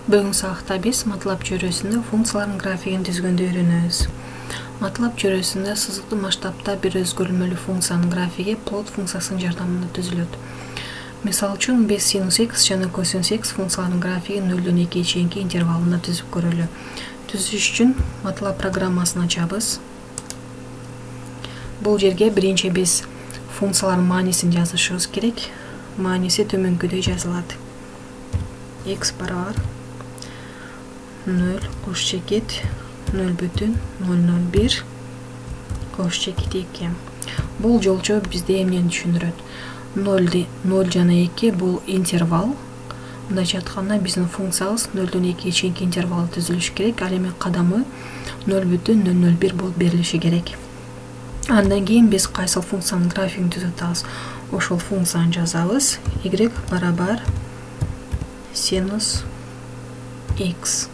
Бүгүн сабакта биз MATLAB жүйрөсүндө функциялардын графигин түзгөндү үйрөнөбүз. MATLAB жүйрөсүндө сызыктуу масштабта бир өзгөрүлмөлүү функциянын графиги plot функциясынын жардамында түзүлөт. Мисалы үчүн биз sinus x жана cosinus x функцияларынын графигин 0-дөн 2-ге чейинки интервалында түзүп көрөлү. Түзүш үчүн MATLAB программасын ачабыз. Бул жерге биринчи биз функциялардын маанисин жазышыбыз керек. Мааниси төмөнкүдөй жазылат. X барабар 0 кош чекит 0,001 кош чекит 2. Бул жолчо бизде эмнени түшүндүрөт? 0 жана 2 бул интервал. Мындайча айтканда биздин функциябыз 0-дөн 2-ге чейинки интервал түзүлүш керек. Ал эми кадамы 0,001 болуп берилиши керек. Андан кийин биз кайсыл функциянын графигин түзүп атабыз? Ошол функцияны жазабыз. Y барабар sinus x.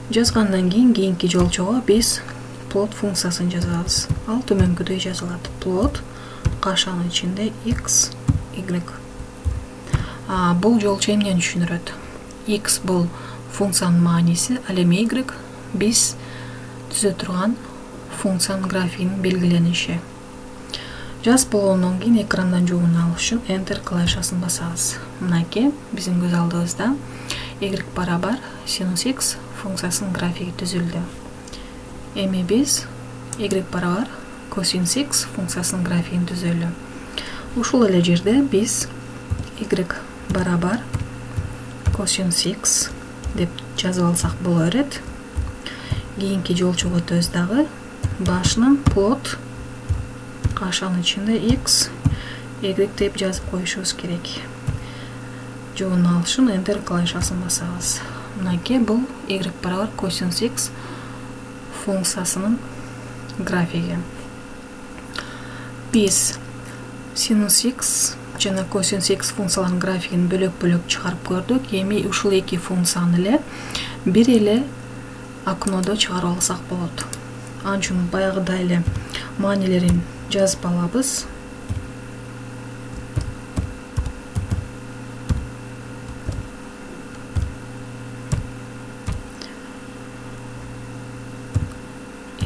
Жазгандан кийинки жолчого биз plot функциясын жазабыз. Ал төмөнкүдөй жазылат. Plot кашанын ичинде x, y. Бул жолчо эмнени түшүндүрөт? X бул функциянын мааниси, ал эми y биз түзө турган функциянын графигинин белгилениши. Жазып болгондон кийин экрандан жообун алыш үчүн Enter клавишасын басабыз. Мынакей биздин көз алдыбызда y барабар sinus x функциясынын графиги түзүлдү. Эми биз y барабар cosinus x функциясынын графигин түзөлү. Ушул эле жерде биз y барабар cosinus x деп жазып алсак боло берет. Кийинки жолчого төз дагы башынан plot кашанын ичинде x, y деп жазып коюшубуз керек. Жообун алыш үчүн Enter клавишасын басабыз. Мынакей бул y барабар cosinus x функциясынын графиги. Биз sinus x жана cosinus x функцияларынын графигин бөлөк-бөлөк чыгарып көрдүк. Эми ушул эки функцияны эле бир эле окнодо чыгарып алсак болот. Ал үчүн баягыдай эле маанилерин жазып алабыз.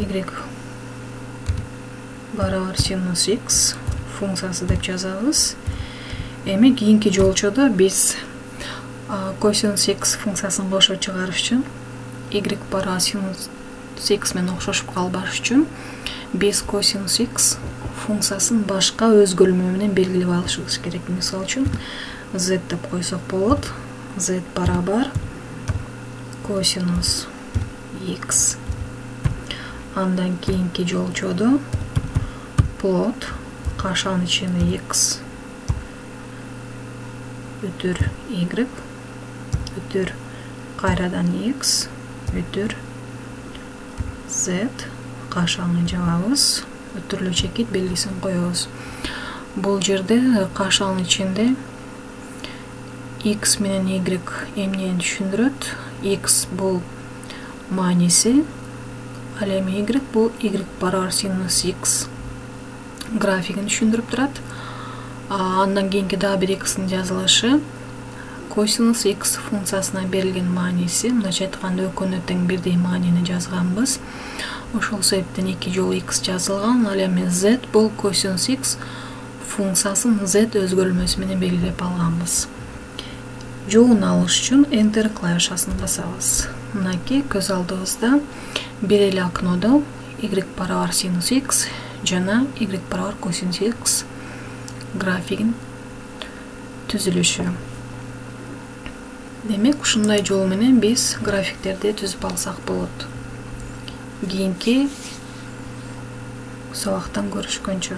Y барабар sinus x функциясы деп жазабыз. Эми кийинки жолчодо биз cosinus x функциясын кошо чыгарыш үчүн y барабар sinus x менен окшошуп калбаш үчүн биз cosinus x функциясын башка өзгөрүлмө менен белгилеп алышыбыз керек. Мисалы үчүн z деп койсок болот. Z барабар cosinus x. Андан кийинки жолчодо plot кашанын ичинде x бүтүр y бүтүр кайрадан x бүтүр z кашаны жабабыз. Бүтүрлүү чекит белгисин коебуз. Бул жерде кашанын ичинде x менен y эмнени түшүндүрөт? X бул мааниси, ал эми y бул y барабар sinus x графигин түшүндүрүп турат. Андан кийинки дагы бир x'ин жазылышы cosinus x функциясына берилген мааниси. Мындайча айтканда экөөнө тең бирдей маанини жазганбыз. Ошол себептен эки жолу x жазылган. Ал эми z бул cosinus x функциясын z өзгөрүлмөсү менен белгилеп алганбыз. Жообун алыш үчүн Enter клавишасын басабыз. Мынакей көз алдыбызда бир эле окнодо y барабар sinus x жана y барабар cosinus x графигин түзүлүшү. Демек, ушундай жол менен биз графиктерди түзүп алсак болот. Кийинки сабактан көрүшкөнчө.